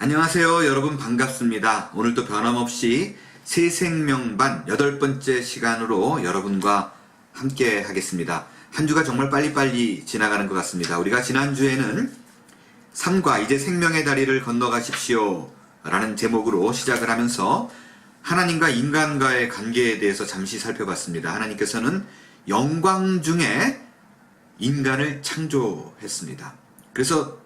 안녕하세요. 여러분 반갑습니다. 오늘도 변함없이 새생명반 8번째 시간으로 여러분과 함께 하겠습니다. 한 주가 정말 빨리빨리 지나가는 것 같습니다. 우리가 지난주에는 삶과 이제 생명의 다리를 건너가십시오 라는 제목으로 시작을 하면서 하나님과 인간과의 관계에 대해서 잠시 살펴봤습니다. 하나님께서는 영광 중에 인간을 창조했습니다. 그래서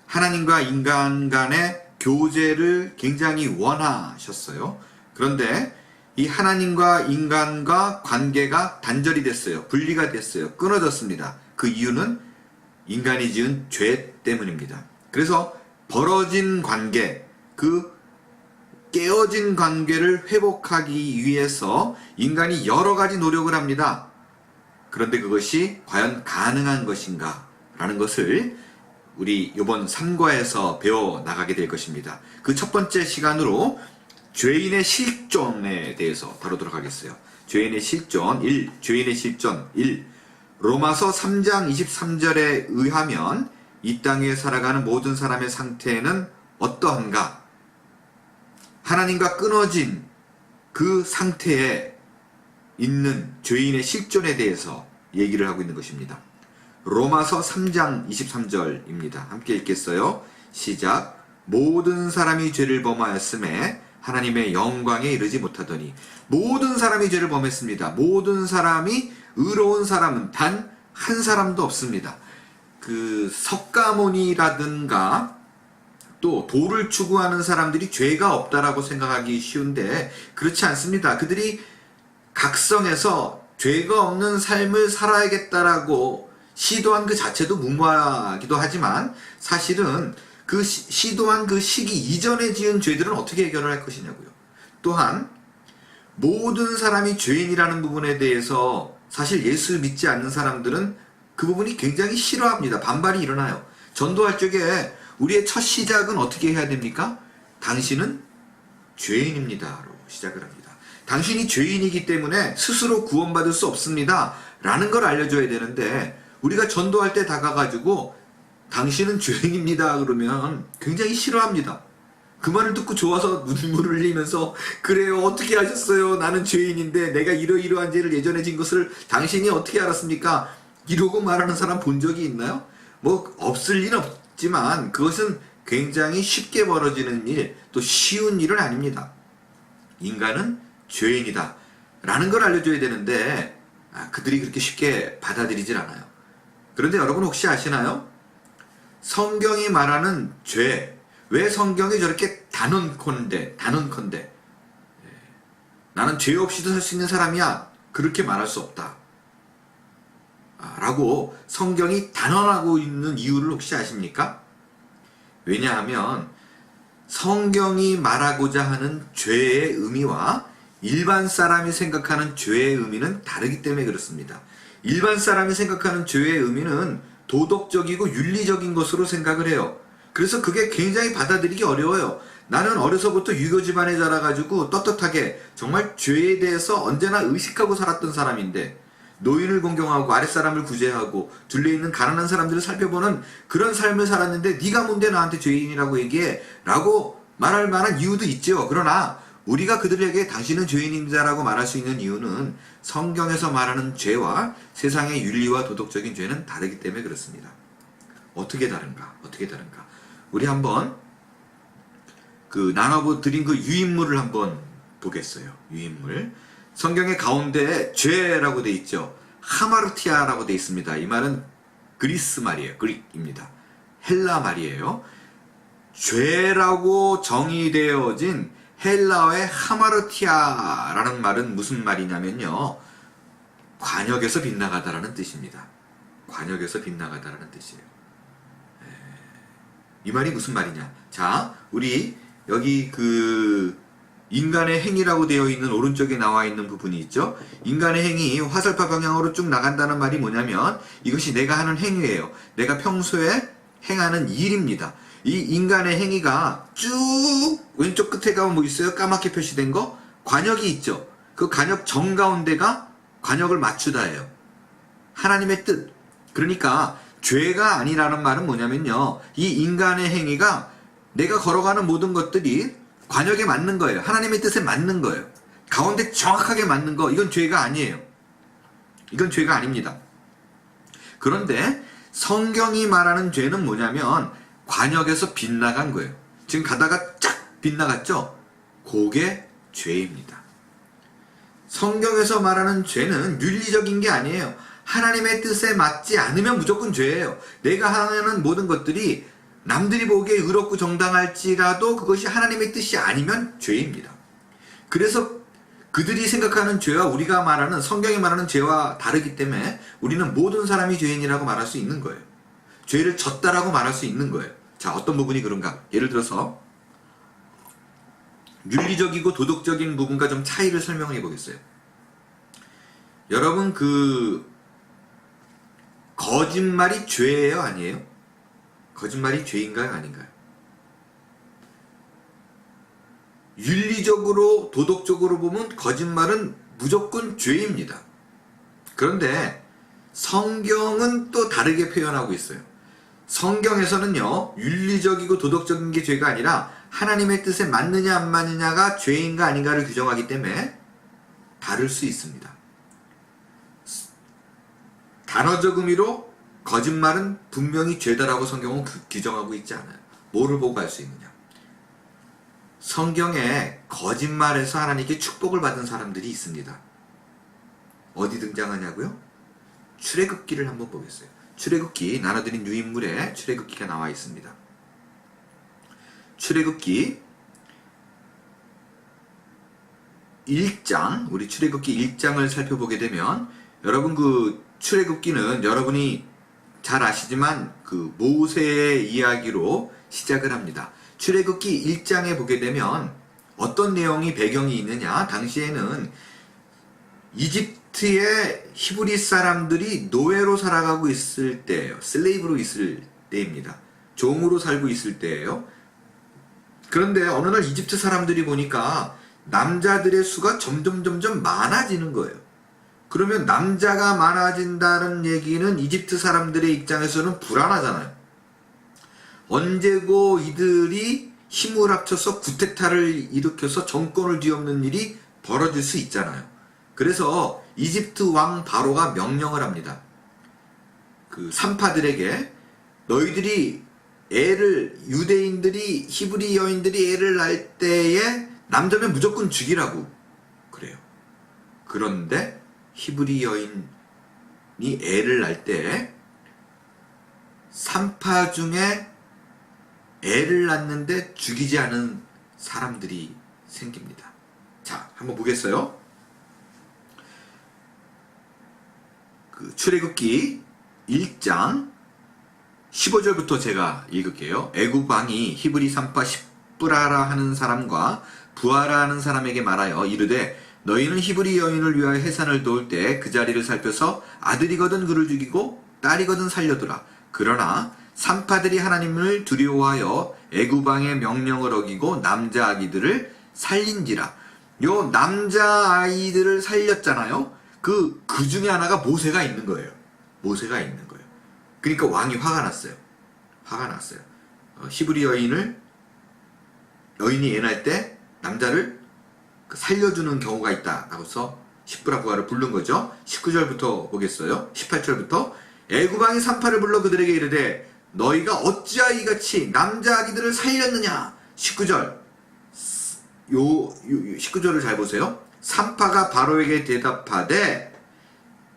하나님과 인간 간의 교제를 굉장히 원하셨어요. 그런데 이 하나님과 인간과 관계가 단절이 됐어요. 분리가 됐어요. 끊어졌습니다. 그 이유는 인간이 지은 죄 때문입니다. 그래서 벌어진 관계, 그 깨어진 관계를 회복하기 위해서 인간이 여러 가지 노력을 합니다. 그런데 그것이 과연 가능한 것인가? 라는 것을 우리 이번 3과에서 배워나가게 될 것입니다. 그 첫 번째 시간으로 죄인의 실존에 대해서 다루도록 하겠어요. 죄인의 실존 1, 죄인의 실존 1. 로마서 3장 23절에 의하면 이 땅에 살아가는 모든 사람의 상태는 어떠한가? 하나님과 끊어진 그 상태에 있는 죄인의 실존에 대해서 얘기를 하고 있는 것입니다. 로마서 3장 23절입니다. 함께 읽겠어요. 시작. 모든 사람이 죄를 범하였음에 하나님의 영광에 이르지 못하더니. 모든 사람이 죄를 범했습니다. 모든 사람이 의로운 사람은 단 한 사람도 없습니다. 그 석가모니라든가 또 도를 추구하는 사람들이 죄가 없다라고 생각하기 쉬운데 그렇지 않습니다. 그들이 각성해서 죄가 없는 삶을 살아야겠다라고 시도한 그 자체도 무모하기도 하지만 사실은 그 시도한 그 시기 이전에 지은 죄들은 어떻게 해결을 할 것이냐고요. 또한 모든 사람이 죄인이라는 부분에 대해서 사실 예수를 믿지 않는 사람들은 그 부분이 굉장히 싫어합니다. 반발이 일어나요. 전도할 적에 우리의 첫 시작은 어떻게 해야 됩니까? 당신은 죄인입니다로 시작을 합니다. 당신이 죄인이기 때문에 스스로 구원받을 수 없습니다 라는 걸 알려줘야 되는데 우리가 전도할 때 다가가지고 당신은 죄인입니다 그러면 굉장히 싫어합니다. 그 말을 듣고 좋아서 눈물을 흘리면서 그래요 어떻게 하셨어요? 나는 죄인인데 내가 이러이러한 죄를 예전에 진 것을 당신이 어떻게 알았습니까? 이러고 말하는 사람 본 적이 있나요? 뭐 없을 리는 없지만 그것은 굉장히 쉽게 벌어지는 일, 또 쉬운 일은 아닙니다. 인간은 죄인이다 라는 걸 알려줘야 되는데 그들이 그렇게 쉽게 받아들이질 않아요. 그런데 여러분 혹시 아시나요? 성경이 말하는 죄, 왜 성경이 저렇게 단언컨대 나는 죄 없이도 살 수 있는 사람이야 그렇게 말할 수 없다 라고 성경이 단언하고 있는 이유를 혹시 아십니까? 왜냐하면 성경이 말하고자 하는 죄의 의미와 일반 사람이 생각하는 죄의 의미는 다르기 때문에 그렇습니다. 일반 사람이 생각하는 죄의 의미는 도덕적이고 윤리적인 것으로 생각을 해요. 그래서 그게 굉장히 받아들이기 어려워요. 나는 어려서부터 유교 집안에 자라가지고 떳떳하게 정말 죄에 대해서 언제나 의식하고 살았던 사람인데 노인을 공경하고 아랫사람을 구제하고 둘레있는 가난한 사람들을 살펴보는 그런 삶을 살았는데 네가 뭔데 나한테 죄인이라고 얘기해? 라고 말할 만한 이유도 있죠. 그러나 우리가 그들에게 당신은 죄인입니다 라고 말할 수 있는 이유는 성경에서 말하는 죄와 세상의 윤리와 도덕적인 죄는 다르기 때문에 그렇습니다. 어떻게 다른가? 우리 한번 나눠드린 그 유인물을 한번 보겠어요. 유인물. 성경의 가운데 죄라고 돼 있죠. 하마르티아라고 돼 있습니다. 이 말은 그리스 말이에요. 그릭입니다. 헬라 말이에요. 죄라고 정의되어진 헬라어의 하마르티아라는 말은 무슨 말이냐면요. 관역에서 빗나가다라는 뜻입니다. 관역에서 빗나가다라는 뜻이에요. 이 말이 무슨 말이냐. 자, 우리 여기 인간의 행위라고 되어 있는 오른쪽에 나와 있는 부분이 있죠. 인간의 행위 화살표 방향으로 쭉 나간다는 말이 뭐냐면 이것이 내가 하는 행위예요. 내가 평소에 행하는 일입니다. 이 인간의 행위가 쭉 왼쪽 끝에 가면 뭐 있어요? 까맣게 표시된 거? 관역이 있죠. 그 관역 정가운데가 관역을 맞추다예요. 하나님의 뜻. 그러니까 죄가 아니라는 말은 뭐냐면요. 이 인간의 행위가 내가 걸어가는 모든 것들이 관역에 맞는 거예요. 하나님의 뜻에 맞는 거예요. 가운데 정확하게 맞는 거, 이건 죄가 아니에요. 이건 죄가 아닙니다. 그런데 성경이 말하는 죄는 뭐냐면 관역에서 빗나간 거예요. 지금 가다가 쫙 빗나갔죠? 그게 죄입니다. 성경에서 말하는 죄는 윤리적인 게 아니에요. 하나님의 뜻에 맞지 않으면 무조건 죄예요. 내가 하는 모든 것들이 남들이 보기에 의롭고 정당할지라도 그것이 하나님의 뜻이 아니면 죄입니다. 그래서 그들이 생각하는 죄와 우리가 말하는 성경이 말하는 죄와 다르기 때문에 우리는 모든 사람이 죄인이라고 말할 수 있는 거예요. 죄를 졌다라고 말할 수 있는 거예요. 자, 어떤 부분이 그런가? 예를 들어서 윤리적이고 도덕적인 부분과 좀 차이를 설명해 보겠어요. 여러분, 거짓말이 죄예요, 아니에요? 거짓말이 죄인가요, 아닌가요? 윤리적으로, 도덕적으로 보면 거짓말은 무조건 죄입니다. 그런데 성경은 또 다르게 표현하고 있어요. 성경에서는요, 윤리적이고 도덕적인 게 죄가 아니라 하나님의 뜻에 맞느냐 안 맞느냐가 죄인가 아닌가를 규정하기 때문에 다를 수 있습니다. 단어적 의미로 거짓말은 분명히 죄다라고 성경은 규정하고 있지 않아요. 뭐를 보고 알 수 있느냐? 성경에 거짓말에서 하나님께 축복을 받은 사람들이 있습니다. 어디 등장하냐고요? 출애굽기를 한번 보겠어요. 출애굽기, 나눠드린 유인물에 출애굽기가 나와 있습니다. 출애굽기 1장, 우리 출애굽기 1장을 살펴보게 되면 여러분 출애굽기는 여러분이 잘 아시지만 모세의 이야기로 시작을 합니다. 출애굽기 1장에 보게 되면 어떤 내용이 배경이 있느냐? 당시에는 이집트의 히브리 사람들이 노예로 살아가고 있을 때예요. 슬레이브로 있을 때입니다. 종으로 살고 있을 때예요. 그런데 어느 날 이집트 사람들이 보니까 남자들의 수가 점점 많아지는 거예요. 그러면 남자가 많아진다는 얘기는 이집트 사람들의 입장에서는 불안하잖아요. 언제고 이들이 힘을 합쳐서 구테타를 일으켜서 정권을 뒤엎는 일이 벌어질 수 있잖아요. 그래서 이집트 왕 바로가 명령을 합니다. 산파들에게 너희들이 유대인들이 히브리 여인들이 애를 낳을 때에 남자면 무조건 죽이라고 그래요. 그런데 히브리 여인이 애를 낳을 때 산파 중에 애를 낳는데 죽이지 않은 사람들이 생깁니다. 자, 한번 보겠어요. 출애굽기 1장 15절부터 제가 읽을게요. 애굽 왕이 히브리 산파 십브라라 하는 사람과 부하라 하는 사람에게 말하여 이르되 너희는 히브리 여인을 위하여 해산을 도울 때 그 자리를 살펴서 아들이거든 그를 죽이고 딸이거든 살려두라. 그러나 산파들이 하나님을 두려워하여 애굽 왕의 명령을 어기고 남자 아기들을 살린지라. 요 남자 아이들을 살렸잖아요. 그 중에 하나가 모세가 있는 거예요. 모세가 있는 거예요. 그러니까 왕이 화가 났어요. 히브리 여인이 애 낳을 때 남자를 살려주는 경우가 있다라고 해서 십브라 부하를 부른 거죠. 19절부터 보겠어요. 18절부터 애굽 왕이 산파를 불러 그들에게 이르되 너희가 어찌하여 이같이 남자 아기들을 살렸느냐. 19절 19절을 잘 보세요. 산파가 바로에게 대답하되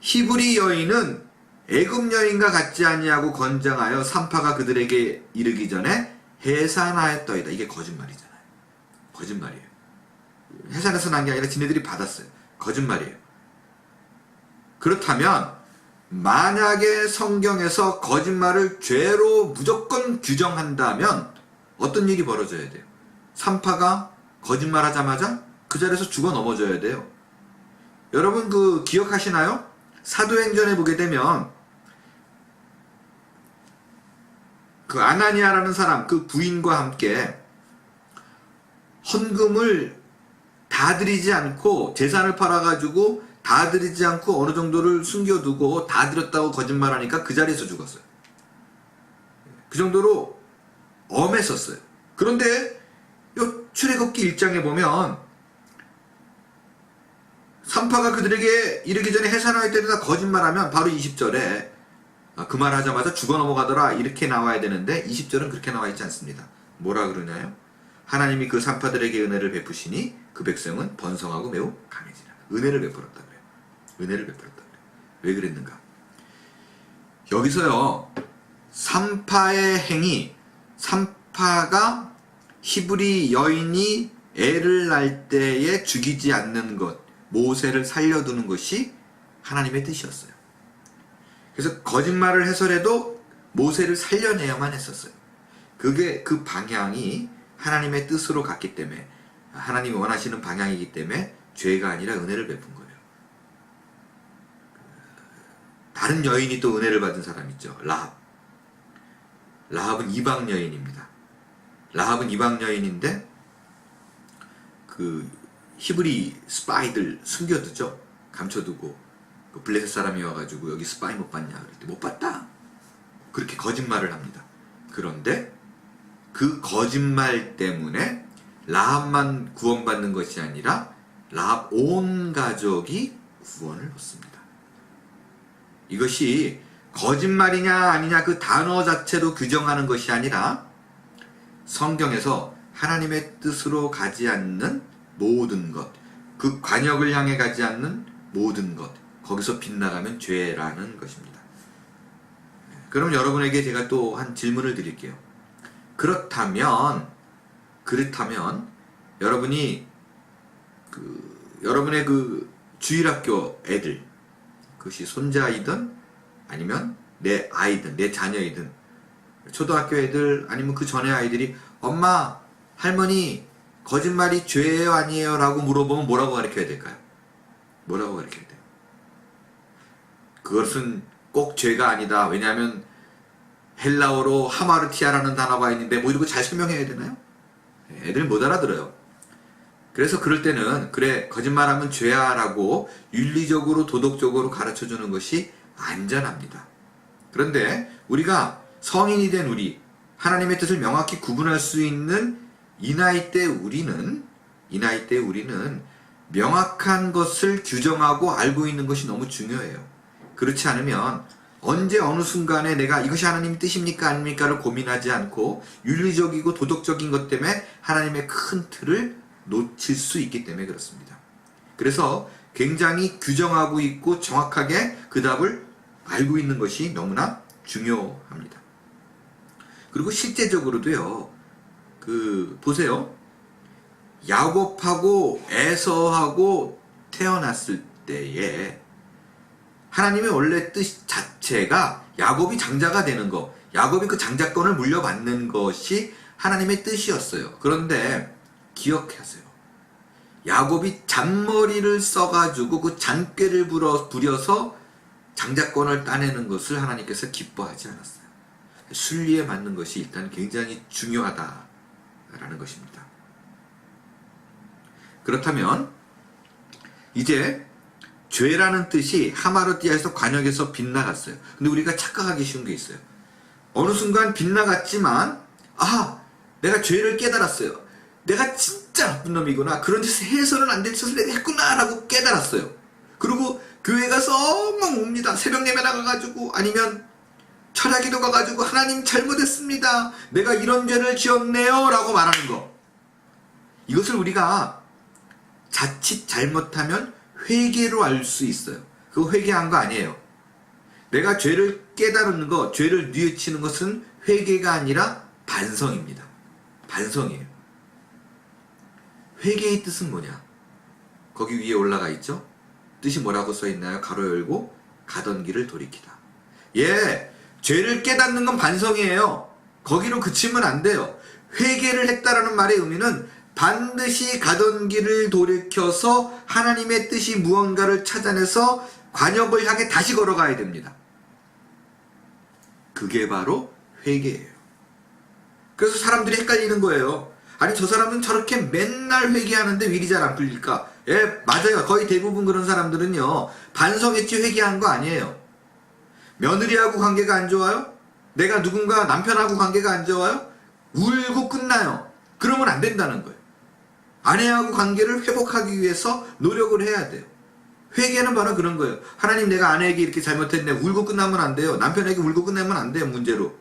히브리 여인은 애굽 여인과 같지 아니하고 건장하여 산파가 그들에게 이르기 전에 해산하였더이다. 이게 거짓말이잖아요. 거짓말이에요. 해산해서 난 게 아니라 지네들이 받았어요. 거짓말이에요. 그렇다면 만약에 성경에서 거짓말을 죄로 무조건 규정한다면 어떤 일이 벌어져야 돼요? 산파가 거짓말하자마자 그 자리에서 죽어 넘어져야 돼요. 여러분 기억하시나요? 사도행전에 보게 되면 아나니아라는 사람 부인과 함께 헌금을 다 드리지 않고 재산을 팔아가지고 다 드리지 않고 어느 정도를 숨겨두고 다 드렸다고 거짓말하니까 그 자리에서 죽었어요. 그 정도로 엄했었어요. 그런데 요 출애굽기 1장에 보면 산파가 그들에게 이르기 전에 해산할 때다 거짓말하면 바로 20절에 그 말 하자마자 죽어 넘어가더라 이렇게 나와야 되는데 20절은 그렇게 나와 있지 않습니다. 뭐라 그러나요? 하나님이 그 산파들에게 은혜를 베푸시니 그 백성은 번성하고 매우 강해지라. 은혜를 베풀었다 그래요. 은혜를 베풀었다 그래요. 왜 그랬는가? 여기서요, 산파의 행위, 산파가 히브리 여인이 애를 낳을 때에 죽이지 않는 것, 모세를 살려두는 것이 하나님의 뜻이었어요. 그래서 거짓말을 해서라도 모세를 살려내야만 했었어요. 그게 그 방향이 하나님의 뜻으로 갔기 때문에, 하나님이 원하시는 방향이기 때문에 죄가 아니라 은혜를 베푼 거예요. 다른 여인이 또 은혜를 받은 사람 있죠. 라합. 라합은 이방 여인입니다. 라합은 이방 여인인데 그 히브리 스파이들 숨겨두죠. 감춰두고 그 블레셋 사람이 와가지고 여기 스파이 못 봤냐 그랬더니 못 봤다. 그렇게 거짓말을 합니다. 그런데 그 거짓말 때문에 라합만 구원받는 것이 아니라 라합 온 가족이 구원을 얻습니다. 이것이 거짓말이냐 아니냐 그 단어 자체로 규정하는 것이 아니라 성경에서 하나님의 뜻으로 가지 않는 모든 것, 그 관역을 향해 가지 않는 모든 것, 거기서 빗나가면 죄라는 것입니다. 그럼 여러분에게 제가 또 한 질문을 드릴게요. 그렇다면 여러분이 여러분의 그 주일학교 애들, 그것이 손자이든 아니면 내 아이든 내 자녀이든 초등학교 애들 아니면 그 전에 아이들이 엄마, 할머니 거짓말이 죄예요 아니에요? 라고 물어보면 뭐라고 가르쳐야 될까요? 뭐라고 가르쳐야 돼요? 그것은 꼭 죄가 아니다. 왜냐하면 헬라어로 하마르티아라는 단어가 있는데 뭐 이러고 잘 설명해야 되나요? 애들 못 알아들어요. 그래서 그럴 때는 그래 거짓말하면 죄야 라고 윤리적으로 도덕적으로 가르쳐주는 것이 안전합니다. 그런데 우리가 성인이 된 우리, 하나님의 뜻을 명확히 구분할 수 있는 이 나이 때 우리는 명확한 것을 규정하고 알고 있는 것이 너무 중요해요. 그렇지 않으면 언제 어느 순간에 내가 이것이 하나님의 뜻입니까 아닙니까를 고민하지 않고 윤리적이고 도덕적인 것 때문에 하나님의 큰 틀을 놓칠 수 있기 때문에 그렇습니다. 그래서 굉장히 규정하고 있고 정확하게 그 답을 알고 있는 것이 너무나 중요합니다. 그리고 실제적으로도요, 보세요. 야곱하고 에서하고 태어났을 때에 하나님의 원래 뜻 자체가 야곱이 장자가 되는 거, 야곱이 그 장자권을 물려받는 것이 하나님의 뜻이었어요. 그런데 기억하세요. 야곱이 잔머리를 써가지고 그 잔꾀를 부려서 장자권을 따내는 것을 하나님께서 기뻐하지 않았어요. 순리에 맞는 것이 일단 굉장히 중요하다라는 것입니다. 그렇다면 이제 죄라는 뜻이 하마르티아에서 관역에서 빗나갔어요. 근데 우리가 착각하기 쉬운 게 있어요. 어느 순간 빗나갔지만 내가 죄를 깨달았어요. 내가 진짜 나쁜 놈이구나. 그런 짓을 해서는 안 될 짓을 내가 했구나 라고 깨달았어요. 그리고 교회 가서 막 옵니다. 새벽 예배 나가가지고 아니면 철야기도 가가지고 하나님 잘못했습니다. 내가 이런 죄를 지었네요 라고 말하는 거. 이것을 우리가 자칫 잘못하면 회개로 알 수 있어요. 그거 회개한 거 아니에요. 내가 죄를 깨달는 거, 죄를 뉘우치는 것은 회개가 아니라 반성입니다. 반성이에요. 회개의 뜻은 뭐냐? 거기 위에 올라가 있죠? 뜻이 뭐라고 써 있나요? 가로 열고 가던 길을 돌이키다. 죄를 깨닫는 건 반성이에요. 거기로 그치면 안 돼요. 회개를 했다라는 말의 의미는 반드시 가던 길을 돌이켜서 하나님의 뜻이 무언가를 찾아내서 관역을 향해 다시 걸어가야 됩니다. 그게 바로 회개예요. 그래서 사람들이 헷갈리는 거예요. 아니 저 사람은 저렇게 맨날 회개하는데 왜 이리 잘 안 풀릴까? 맞아요. 거의 대부분 그런 사람들은요, 반성했지 회개한 거 아니에요. 며느리하고 관계가 안 좋아요? 내가 누군가 남편하고 관계가 안 좋아요? 울고 끝나요. 그러면 안 된다는 거예요. 아내하고 관계를 회복하기 위해서 노력을 해야 돼요. 회개는 바로 그런 거예요. 하나님, 내가 아내에게 이렇게 잘못했네. 울고 끝나면 안 돼요. 남편에게 울고 끝나면 안 돼요. 문제로.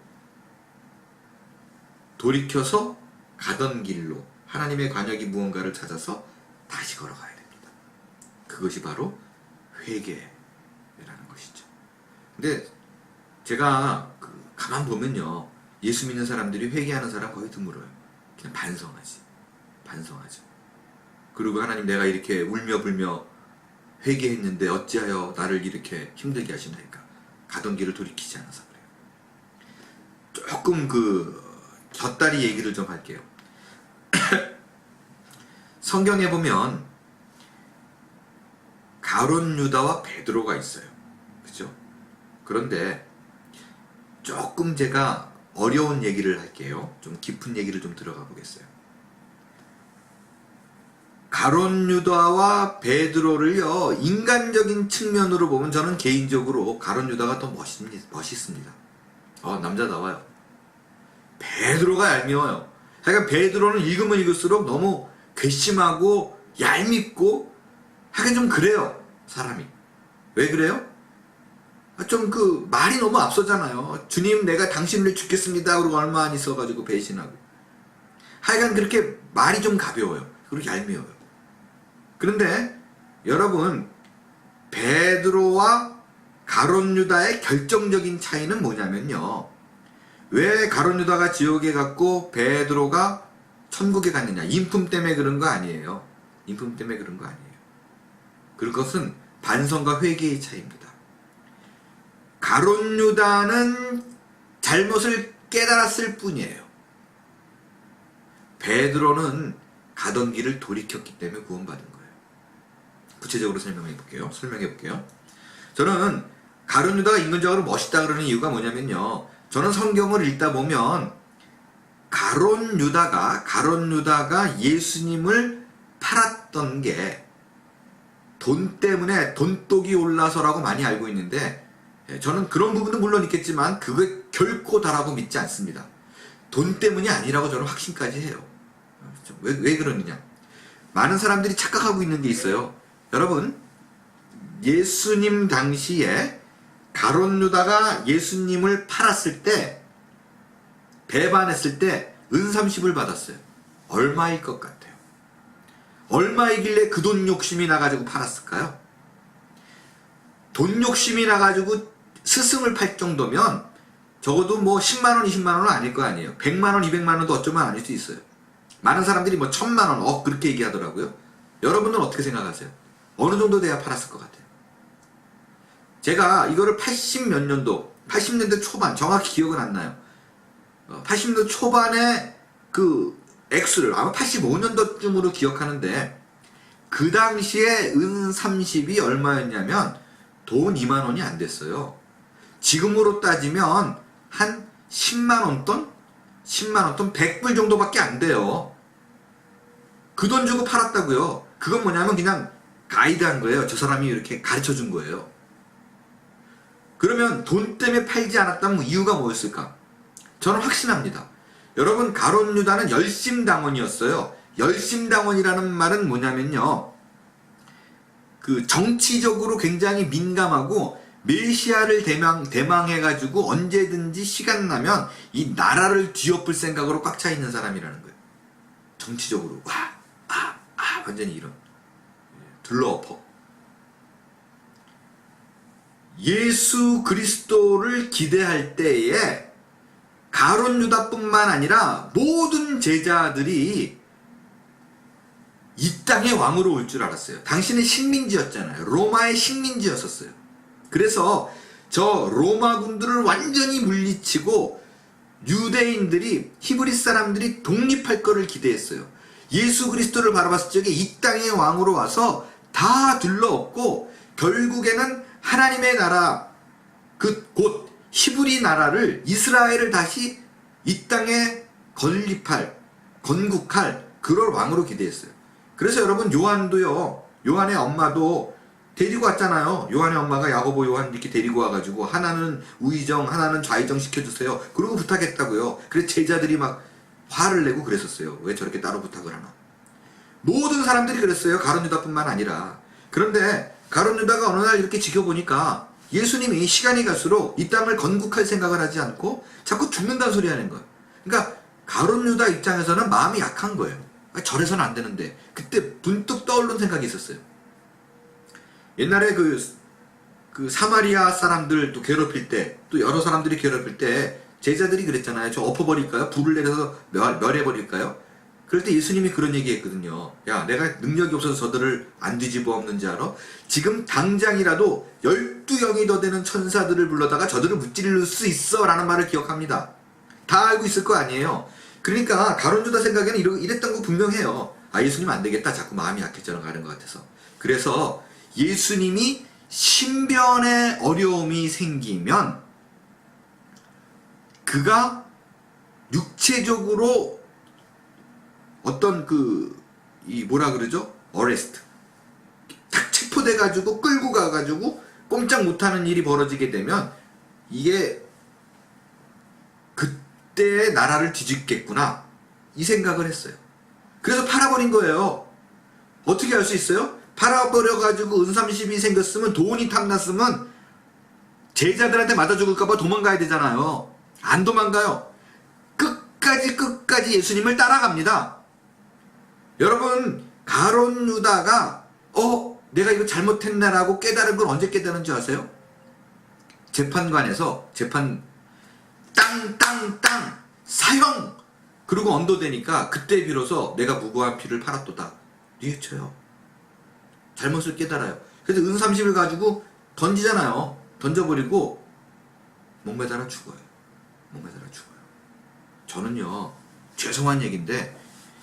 돌이켜서 가던 길로 하나님의 관역이 무언가를 찾아서 다시 걸어가야 됩니다. 그것이 바로 회개라는 것이죠. 근데 제가 가만 보면요, 예수 믿는 사람들이 회개하는 사람 거의 드물어요. 그냥 반성하지. 그리고 하나님, 내가 이렇게 울며 불며 회개했는데 어찌하여 나를 이렇게 힘들게 하시나이까. 가던 길을 돌이키지 않아서 그래요. 조금 곁다리 얘기를 좀 할게요. 성경에 보면 가룟 유다와 베드로가 있어요. 그죠? 그런데 조금 제가 어려운 얘기를 할게요. 좀 깊은 얘기를 좀 들어가 보겠어요. 가룟 유다와 베드로를요, 인간적인 측면으로 보면 저는 개인적으로 가룟 유다가 더 멋있습니다. 남자다워요. 베드로가 얄미워요. 하여간 베드로는 읽으면 읽을수록 너무 괘씸하고 얄밉고 하여간 좀 그래요. 사람이. 왜 그래요? 좀 말이 너무 앞서잖아요. 주님, 내가 당신을 죽겠습니다. 그러고 얼마 안 있어가지고 배신하고. 하여간 그렇게 말이 좀 가벼워요. 그리고 얄미워요. 그런데 여러분, 베드로와 가룟 유다의 결정적인 차이는 뭐냐면요, 왜 가룟 유다가 지옥에 갔고 베드로가 천국에 갔느냐? 인품 때문에 그런 거 아니에요. 인품 때문에 그런 거 아니에요. 그것은 반성과 회개의 차이입니다. 가룟 유다는 잘못을 깨달았을 뿐이에요. 베드로는 가던 길을 돌이켰기 때문에 구원받은 거예요. 구체적으로 설명해 볼게요. 저는 가룟 유다가 인간적으로 멋있다 그러는 이유가 뭐냐면요, 저는 성경을 읽다 보면 가룟 유다가 예수님을 팔았던 게 돈 때문에 돈독이 올라서라고 많이 알고 있는데, 저는 그런 부분도 물론 있겠지만 그게 결코 다라고 믿지 않습니다. 돈 때문이 아니라고 저는 확신까지 해요. 왜 그러느냐? 많은 사람들이 착각하고 있는 게 있어요. 여러분, 예수님 당시에 가룟 유다가 예수님을 팔았을 때, 배반했을 때 은삼십을 받았어요. 얼마일 것 같아요? 얼마이길래 그 돈 욕심이 나가지고 팔았을까요? 돈 욕심이 나가지고 스승을 팔 정도면 적어도 10만원, 20만원은 아닐 거 아니에요. 100만원, 200만원도 어쩌면 아닐 수 있어요. 많은 사람들이 1000만원, 그렇게 얘기하더라고요. 여러분은 어떻게 생각하세요? 어느 정도 돼야 팔았을 것 같아요? 제가 이거를 80년대 초반, 정확히 기억은 안 나요. 80년대 초반에 액수를 아마 85년도쯤으로 기억하는데, 그 당시에 은 30이 얼마였냐면 돈 2만원이 안 됐어요. 지금으로 따지면 한 10만원 돈? 100불 정도밖에 안 돼요. 그 돈 주고 팔았다고요. 그건 뭐냐면 그냥 가이드한 거예요. 저 사람이 이렇게 가르쳐 준 거예요. 그러면 돈 때문에 팔지 않았다면 이유가 뭐였을까? 저는 확신합니다. 여러분, 가룟 유다는 열심당원이었어요. 열심당원이라는 말은 뭐냐면요, 정치적으로 굉장히 민감하고 메시아를 대망해가지고 언제든지 시간 나면 이 나라를 뒤엎을 생각으로 꽉 차 있는 사람이라는 거예요. 정치적으로 완전히 이런 둘러엎어. 예수 그리스도를 기대할 때에 가룟 유다뿐만 아니라 모든 제자들이 이 땅의 왕으로 올 줄 알았어요. 당신은 식민지였잖아요. 로마의 식민지였었어요. 그래서 저 로마군들을 완전히 물리치고 유대인들이, 히브리 사람들이 독립할 거를 기대했어요. 예수 그리스도를 바라봤을 적에 이 땅의 왕으로 와서 다 둘러엎고 결국에는 하나님의 나라, 곧 히브리 나라를, 이스라엘을 다시 이 땅에 건국할 그럴 왕으로 기대했어요. 그래서 여러분, 요한도요, 요한의 엄마도 데리고 왔잖아요. 요한의 엄마가 야고보, 요한 이렇게 데리고 와가지고 하나는 우의정, 하나는 좌의정 시켜주세요. 그러고 부탁했다고요. 그래서 제자들이 막 화를 내고 그랬었어요. 왜 저렇게 따로 부탁을 하나. 모든 사람들이 그랬어요. 가룟 유다뿐만 아니라. 그런데 가룟 유다가 어느 날 이렇게 지켜보니까 예수님이 시간이 갈수록 이 땅을 건국할 생각을 하지 않고 자꾸 죽는다는 소리 하는 거예요. 그러니까 가룟 유다 입장에서는 마음이 약한 거예요. 저래서는 안 되는데. 그때 문득 떠오른 생각이 있었어요. 옛날에 그 사마리아 사람들 또 괴롭힐 때, 또 여러 사람들이 괴롭힐 때 제자들이 그랬잖아요. 저 엎어버릴까요? 불을 내려서 멸해버릴까요? 그럴 때 예수님이 그런 얘기 했거든요. 야, 내가 능력이 없어서 저들을 안 뒤집어 엎는지 알아? 지금 당장이라도 12영이 더 되는 천사들을 불러다가 저들을 무찌를 수 있어 라는 말을 기억합니다. 다 알고 있을 거 아니에요. 그러니까 가룟 유다 생각에는 이랬던 거 분명해요. 예수님 안 되겠다. 자꾸 마음이 약해져 가는 것 같아서. 그래서 예수님이 신변에 어려움이 생기면 그가 육체적으로 어떤 뭐라 그러죠? 어레스트. 딱 체포돼가지고 끌고 가가지고 꼼짝 못하는 일이 벌어지게 되면 이게 그때 나라를 뒤집겠구나. 이 생각을 했어요. 그래서 팔아버린 거예요. 어떻게 할 수 있어요? 팔아버려가지고 은삼십이 생겼으면 돈이 탐났으면 제자들한테 맞아 죽을까봐 도망가야 되잖아요. 안 도망가요. 끝까지 예수님을 따라갑니다. 여러분, 가룟 유다가 내가 이거 잘못했나라고 깨달은 건 언제 깨달은 줄 아세요? 재판관에서 땅 사형 그러고 언도되니까 그때 비로소 내가 무고한 피를 팔았도다 뉘우쳐요. 잘못을 깨달아요. 그래서 은30을 가지고 던지잖아요. 던져버리고 목매달아 죽어요. 저는요, 죄송한 얘기인데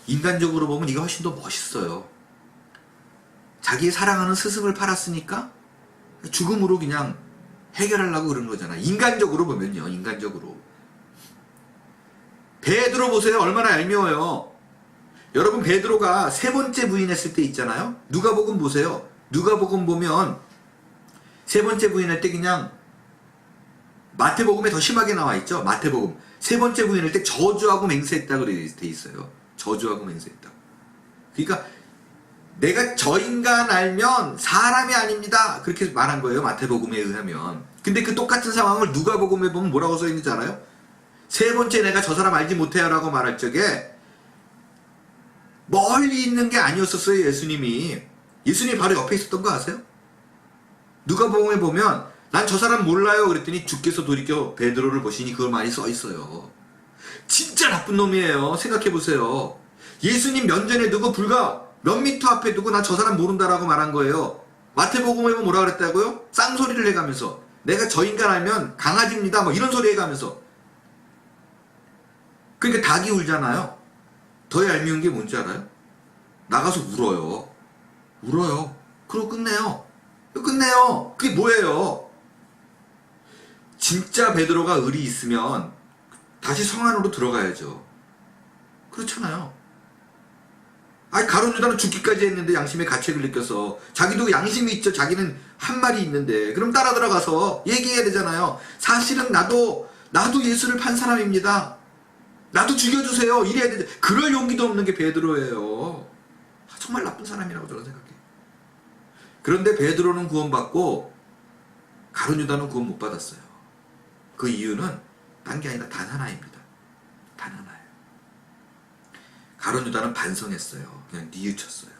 인간적으로 보면 이거 훨씬 더 멋있어요. 자기의 사랑하는 스승을 팔았으니까 죽음으로 그냥 해결하려고 그런 거잖아. 인간적으로 보면요. 인간적으로. 베드로 보세요. 얼마나 얄미워요. 여러분, 베드로가 세 번째 부인했을 때 있잖아요. 누가복음 보세요. 누가복음 보면 세 번째 부인할 때 그냥 마태복음에 더 심하게 나와 있죠. 마태복음. 세 번째 부인할 때 저주하고 맹세했다고 돼 있어요. 저주하고 맹세했다고. 그러니까 내가 저 인간 알면 사람이 아닙니다. 그렇게 말한 거예요. 마태복음에 의하면. 근데 그 똑같은 상황을 누가복음에 보면 뭐라고 써 있는지 알아요? 세 번째 내가 저 사람 알지 못해요 라고 말할 적에 멀리 있는 게 아니었었어요. 예수님이 바로 옆에 있었던 거 아세요? 누가복음에 보면 난 저 사람 몰라요 그랬더니 주께서 돌이켜 베드로를 보시니 그걸 많이 써 있어요. 진짜 나쁜 놈이에요. 생각해 보세요. 예수님 면전에 두고 불과 몇 미터 앞에 두고 난 저 사람 모른다라고 말한 거예요. 마태복음에 보면 뭐라 그랬다고요? 쌍소리를 해가면서 내가 저 인간 알면 강아지입니다 뭐 이런 소리 해가면서. 그러니까 닭이 울잖아요. 더 얄미운 게 뭔지 알아요? 나가서 울어요. 그리고 끝내요. 그게 뭐예요? 진짜 베드로가 의리 있으면 다시 성 안으로 들어가야죠. 그렇잖아요. 가룟 유다는 죽기까지 했는데 양심의 가책을 느껴서 자기도 양심이 있죠. 자기는 한 말이 있는데 그럼 따라 들어가서 얘기해야 되잖아요. 사실은 나도 예수를 판 사람입니다. 나도 죽여주세요. 이래야 되죠. 그럴 용기도 없는 게 베드로예요. 정말 나쁜 사람이라고 저는 생각해요. 그런데 베드로는 구원받고 가룟 유다는 구원 못 받았어요. 그 이유는 딴 게 아니라 단 하나입니다. 단 하나예요. 가룟 유다는 반성했어요. 그냥 뉘우쳤어요.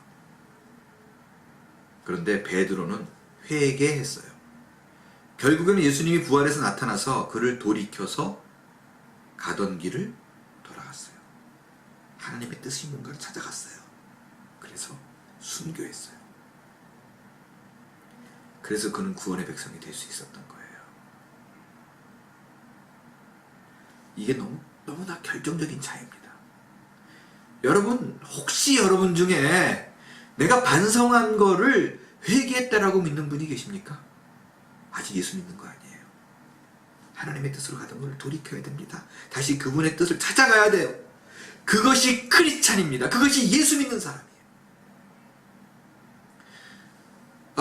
그런데 베드로는 회개했어요. 결국에는 예수님이 부활해서 나타나서 그를 돌이켜서 가던 길을 돌아갔어요. 하나님의 뜻이 뭔가를 찾아갔어요. 그래서 순교했어요. 그래서 그는 구원의 백성이 될 수 있었던 거예요. 이게 너무나 결정적인 차이입니다. 여러분, 혹시 여러분 중에 내가 반성한 거를 회개했다라고 믿는 분이 계십니까? 아직 예수 믿는 거 아니에요. 하나님의 뜻으로 가던 걸 돌이켜야 됩니다. 다시 그분의 뜻을 찾아가야 돼요. 그것이 크리스찬입니다. 그것이 예수 믿는 사람이에요.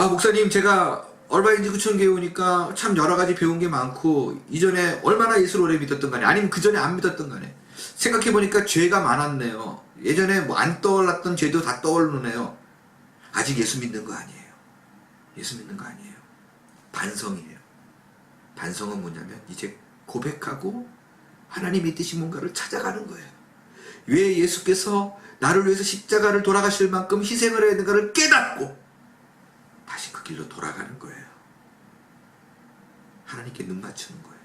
목사님, 제가 얼바인지 구청교회 오니까 참 여러 가지 배운 게 많고 이전에 얼마나 예수를 오래 믿었던 간에 아니면 그 전에 안 믿었던 간에 생각해보니까 죄가 많았네요. 예전에 뭐 안 떠올랐던 죄도 다 떠오르네요. 아직 예수 믿는 거 아니에요. 예수 믿는 거 아니에요. 반성이에요. 반성은 뭐냐면 이제 고백하고 하나님의 뜻이 뭔가를 찾아가는 거예요. 왜 예수께서 나를 위해서 십자가를 돌아가실 만큼 희생을 해야 되는가를 깨닫고 다시 그 길로 돌아가는 거예요. 하나님께 눈 맞추는 거예요.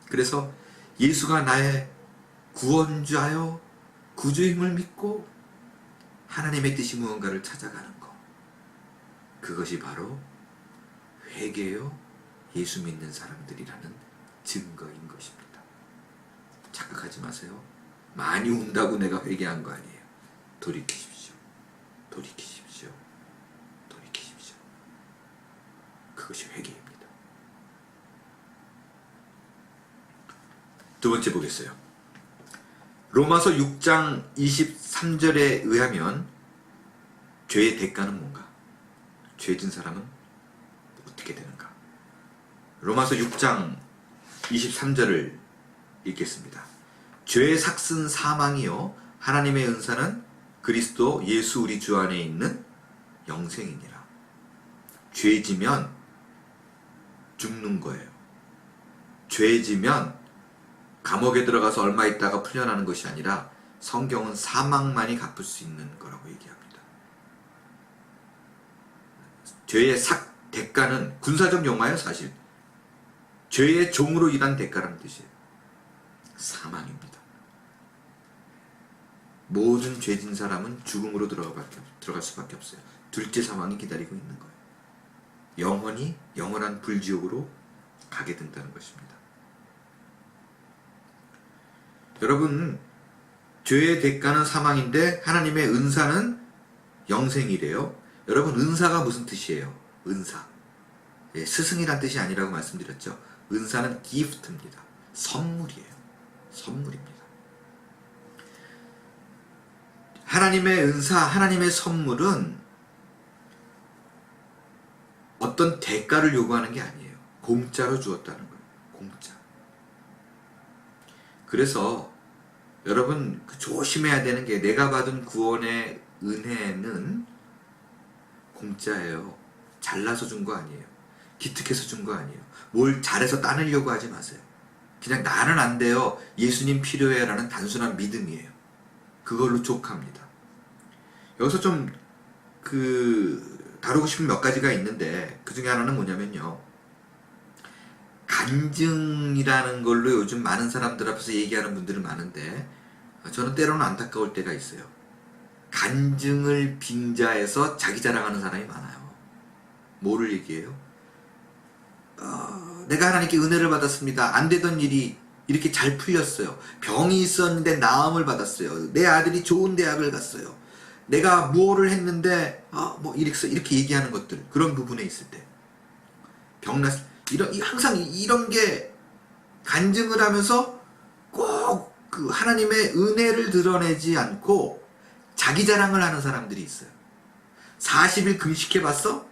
그래서 예수가 나의 구원자요 구주임을 믿고 하나님의 뜻이 무언가를 찾아가는 것, 그것이 바로 회개요 예수 믿는 사람들이라는 증거인 것입니다. 착각하지 마세요. 많이 운다고 내가 회개한 거 아니에요. 돌이키십시오. 돌이키십시오. 돌이키십시오. 그것이 회개입니다. 두 번째 보겠어요. 로마서 6장 23절에 의하면 죄의 대가는 뭔가? 죄진 사람은 어떻게 되는가? 로마서 6장 23절을 읽겠습니다. 죄의 삭슨 사망이요 하나님의 은사는 그리스도 예수 우리 주 안에 있는 영생이니라. 죄지면 죽는 거예요. 죄지면 감옥에 들어가서 얼마 있다가 풀려나는 것이 아니라 성경은 사망만이 갚을 수 있는 거라고 얘기합니다. 죄의 대가는 군사적 용어예요. 사실 죄의 종으로 일한 대가라는 뜻이에요. 사망입니다. 모든 죄진 사람은 죽음으로 들어갈 수밖에 없어요. 둘째 사망이 기다리고 있는 거예요. 영원히 영원한 불지옥으로 가게 된다는 것입니다. 여러분, 죄의 대가는 사망인데 하나님의 은사는 영생이래요. 여러분, 은사가 무슨 뜻이에요? 은사. 예, 스승이란 뜻이 아니라고 말씀드렸죠. 은사는 gift입니다. 선물이에요. 선물입니다. 하나님의 은사, 하나님의 선물은 어떤 대가를 요구하는 게 아니에요. 공짜로 주었다는 거예요. 공짜. 그래서 여러분 조심해야 되는 게 내가 받은 구원의 은혜는 공짜예요. 잘나서 준 거 아니에요. 기특해서 준 거 아니에요. 뭘 잘해서 따내려고 하지 마세요. 그냥 나는 안 돼요. 예수님 필요해 라는 단순한 믿음이에요. 그걸로 족합니다. 여기서 좀 다루고 싶은 몇 가지가 있는데 그 중에 하나는 뭐냐면요. 간증이라는 걸로 요즘 많은 사람들 앞에서 얘기하는 분들은 많은데 저는 때로는 안타까울 때가 있어요. 간증을 빙자해서 자기 자랑하는 사람이 많아요. 뭐를 얘기해요? 내가 하나님께 은혜를 받았습니다. 안 되던 일이 이렇게 잘 풀렸어요. 병이 있었는데 나음을 받았어요. 내 아들이 좋은 대학을 갔어요. 내가 무엇을 했는데 이렇게 얘기하는 것들, 그런 부분에 있을 때 항상 이런 게 간증을 하면서 꼭 그 하나님의 은혜를 드러내지 않고 자기 자랑을 하는 사람들이 있어요. 40일 금식해봤어?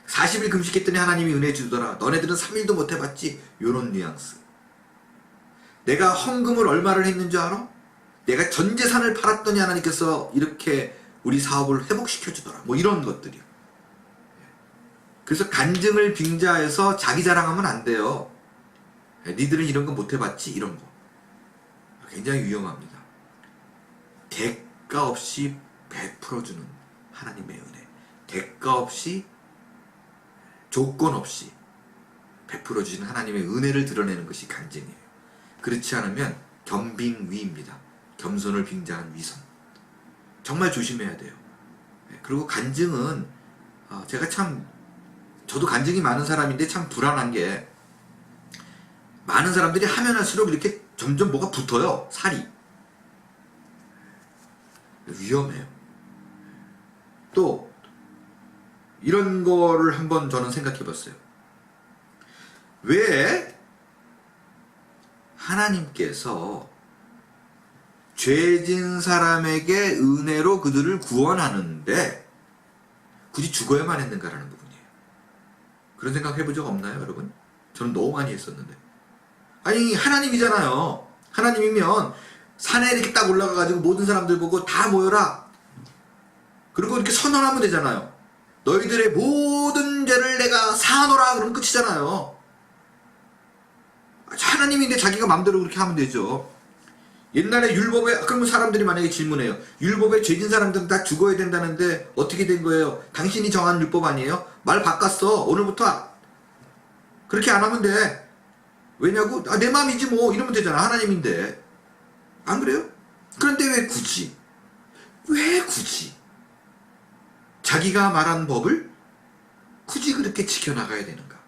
40일 금식했더니 하나님이 은혜 주더라. 너네들은 3일도 못 해봤지? 요런 뉘앙스. 내가 헌금을 얼마를 했는 줄 알아? 내가 전 재산을 팔았더니 하나님께서 이렇게 우리 사업을 회복시켜주더라. 뭐 이런 것들이요. 그래서 간증을 빙자해서 자기 자랑하면 안 돼요. 니들은 이런 거 못 해봤지? 이런 거. 굉장히 위험합니다. 대가 없이 베풀어주는 하나님의 은혜. 대가 없이 조건 없이 베풀어주시는 하나님의 은혜를 드러내는 것이 간증이에요. 그렇지 않으면 겸빙위입니다. 겸손을 빙자한 위선. 정말 조심해야 돼요. 그리고 간증은 저도 간증이 많은 사람인데 참 불안한 게 많은 사람들이 하면 할수록 이렇게 점점 뭐가 붙어요. 살이. 위험해요. 또 이런 거를 한번 저는 생각해 봤어요. 왜 하나님께서 죄진 사람에게 은혜로 그들을 구원하는데 굳이 죽어야만 했는가라는 부분이에요. 그런 생각 해본 적 없나요, 여러분? 저는 너무 많이 했었는데. 아니, 하나님이잖아요. 하나님이면 산에 이렇게 딱 올라가가지고 모든 사람들 보고 다 모여라. 그리고 이렇게 선언하면 되잖아요. 너희들의 모든 죄를 내가 사하노라. 그러면 끝이잖아요. 하나님인데 자기가 마음대로 그렇게 하면 되죠. 옛날에 율법에, 그러면 사람들이 만약에 질문해요. 율법에 죄진 사람들은 다 죽어야 된다는데 어떻게 된 거예요? 당신이 정한 율법 아니에요? 말 바꿨어. 오늘부터 그렇게 안 하면 돼. 왜냐고? 내 마음이지 뭐. 이러면 되잖아. 하나님인데. 안 그래요? 그런데 왜 굳이? 왜 굳이? 자기가 말한 법을 굳이 그렇게 지켜나가야 되는가?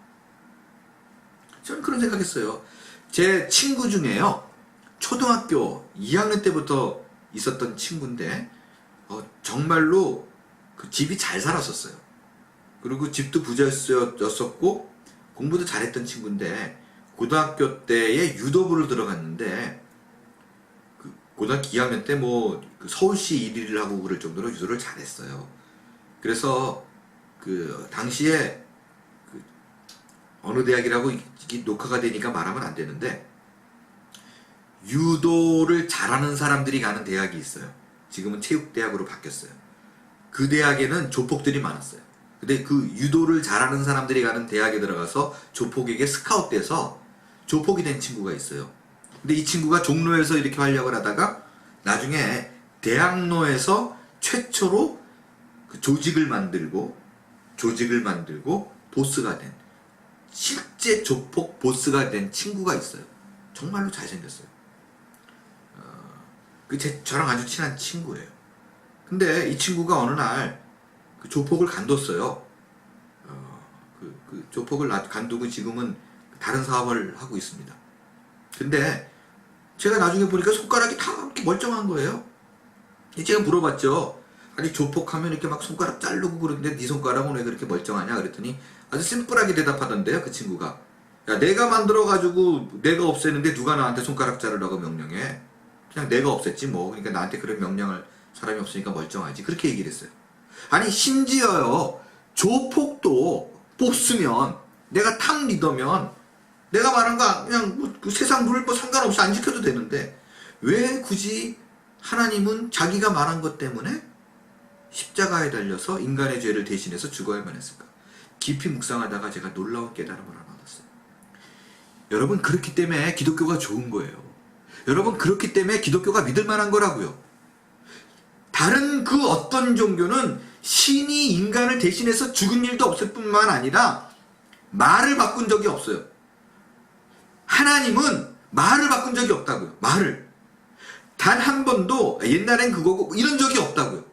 저는 그런 생각했어요. 제 친구 중에요. 초등학교 2학년 때부터 있었던 친구인데 정말로 그 집이 잘 살았었어요. 그리고 집도 부자였었고 공부도 잘했던 친구인데 고등학교 때에 유도부를 들어갔는데 그 고등학교 2학년 때 뭐 서울시 1위를 하고 그럴 정도로 유도를 잘했어요. 그래서 그 당시에 그 어느 대학이라고 이게 녹화가 되니까 말하면 안 되는데 유도를 잘하는 사람들이 가는 대학이 있어요. 지금은 체육대학으로 바뀌었어요. 그 대학에는 조폭들이 많았어요. 근데 그 유도를 잘하는 사람들이 가는 대학에 들어가서 조폭에게 스카웃돼서 조폭이 된 친구가 있어요. 근데 이 친구가 종로에서 이렇게 활약을 하다가 나중에 대학로에서 최초로 그 조직을 만들고 보스가 된, 실제 조폭 보스가 된 친구가 있어요. 정말로 잘생겼어요. 저랑 아주 친한 친구예요. 근데 이 친구가 어느 날 그 조폭을 간뒀어요. 그 조폭을 간두고 지금은 다른 사업을 하고 있습니다. 근데 제가 나중에 보니까 손가락이 다 이렇게 멀쩡한 거예요. 제가 물어봤죠. 아니 조폭하면 이렇게 막 손가락 자르고 그러는데 네 손가락은 왜 그렇게 멀쩡하냐 그랬더니 아주 심플하게 대답하던데요. 그 친구가 야 내가 만들어가지고 내가 없애는데 누가 나한테 손가락 자르라고 명령해. 그냥 내가 없앴지 뭐. 그러니까 나한테 그런 명령을 사람이 없으니까 멀쩡하지. 그렇게 얘기를 했어요. 아니 심지어요. 조폭도 뽑으면 내가 탑 리더면 내가 말한 거 그냥 뭐 세상 룰 뭐 상관없이 안 지켜도 되는데 왜 굳이 하나님은 자기가 말한 것 때문에 십자가에 달려서 인간의 죄를 대신해서 죽어야만 했을까? 깊이 묵상하다가 제가 놀라운 깨달음을 하나 얻었어요. 여러분 그렇기 때문에 기독교가 좋은 거예요. 여러분 그렇기 때문에 기독교가 믿을 만한 거라고요. 다른 그 어떤 종교는 신이 인간을 대신해서 죽은 일도 없을 뿐만 아니라 말을 바꾼 적이 없어요. 하나님은 말을 바꾼 적이 없다고요. 말을. 단 한 번도 옛날엔 그거고 이런 적이 없다고요.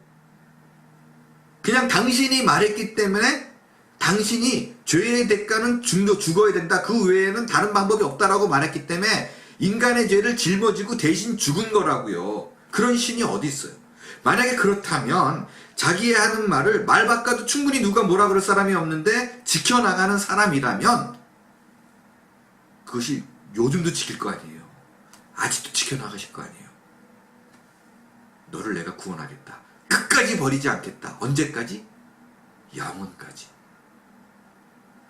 그냥 당신이 말했기 때문에 당신이 죄의 대가는 죽어야 된다. 그 외에는 다른 방법이 없다라고 말했기 때문에 인간의 죄를 짊어지고 대신 죽은 거라고요. 그런 신이 어디 있어요? 만약에 그렇다면 자기의 하는 말을 말 바꿔도 충분히 누가 뭐라 그럴 사람이 없는데 지켜나가는 사람이라면 그것이 요즘도 지킬 거 아니에요. 아직도 지켜나가실 거 아니에요. 너를 내가 구원하겠다. 끝까지 버리지 않겠다. 언제까지? 영원까지.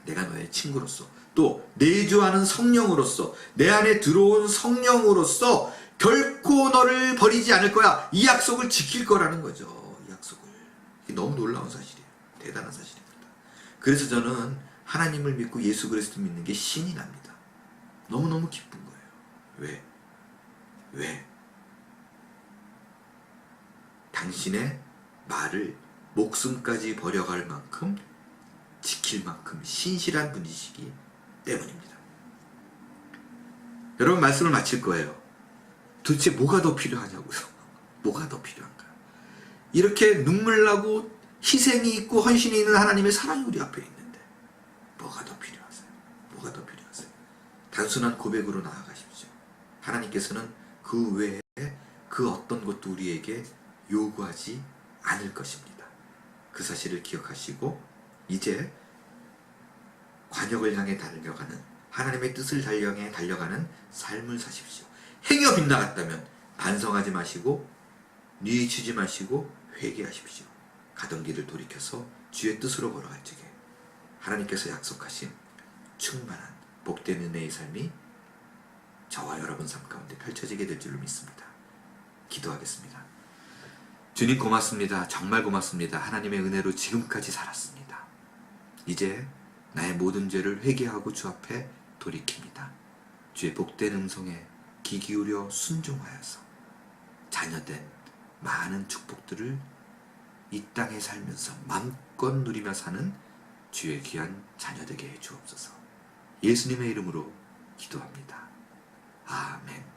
내가 너의 친구로서 또 내주하는 성령으로서 내 안에 들어온 성령으로서 결코 너를 버리지 않을 거야. 이 약속을 지킬 거라는 거죠. 이 약속을. 이게 너무 놀라운 사실이에요. 대단한 사실입니다. 그래서 저는 하나님을 믿고 예수 그리스도 믿는 게 신이 납니다. 너무너무 기쁜 거예요. 왜? 당신의 말을 목숨까지 버려갈 만큼 지킬 만큼 신실한 분이시기 때문입니다. 여러분 말씀을 마칠 거예요. 도대체 뭐가 더 필요하냐고요. 뭐가 더 필요한가. 이렇게 눈물 나고 희생이 있고 헌신이 있는 하나님의 사랑이 우리 앞에 있는데 뭐가 더 필요하세요? 뭐가 더 필요하세요? 단순한 고백으로 나아가십시오. 하나님께서는 그 외에 그 어떤 것도 우리에게 요구하지 않을 것입니다. 그 사실을 기억하시고 이제 관역을 향해 달려가는 하나님의 뜻을 향해 달려가는 삶을 사십시오. 행여 빗나갔다면 반성하지 마시고 뉘치지 마시고 회개하십시오. 가던 길을 돌이켜서 주의 뜻으로 걸어갈 적에 하나님께서 약속하신 충만한 복된 은혜의 삶이 저와 여러분 삶 가운데 펼쳐지게 될 줄로 믿습니다. 기도하겠습니다. 주님 고맙습니다. 정말 고맙습니다. 하나님의 은혜로 지금까지 살았습니다. 이제 나의 모든 죄를 회개하고 주 앞에 돌이킵니다. 주의 복된 음성에 귀 기울여 순종하여서 자녀된 많은 축복들을 이 땅에 살면서 마음껏 누리며 사는 주의 귀한 자녀되게 해 주옵소서. 예수님의 이름으로 기도합니다. 아멘.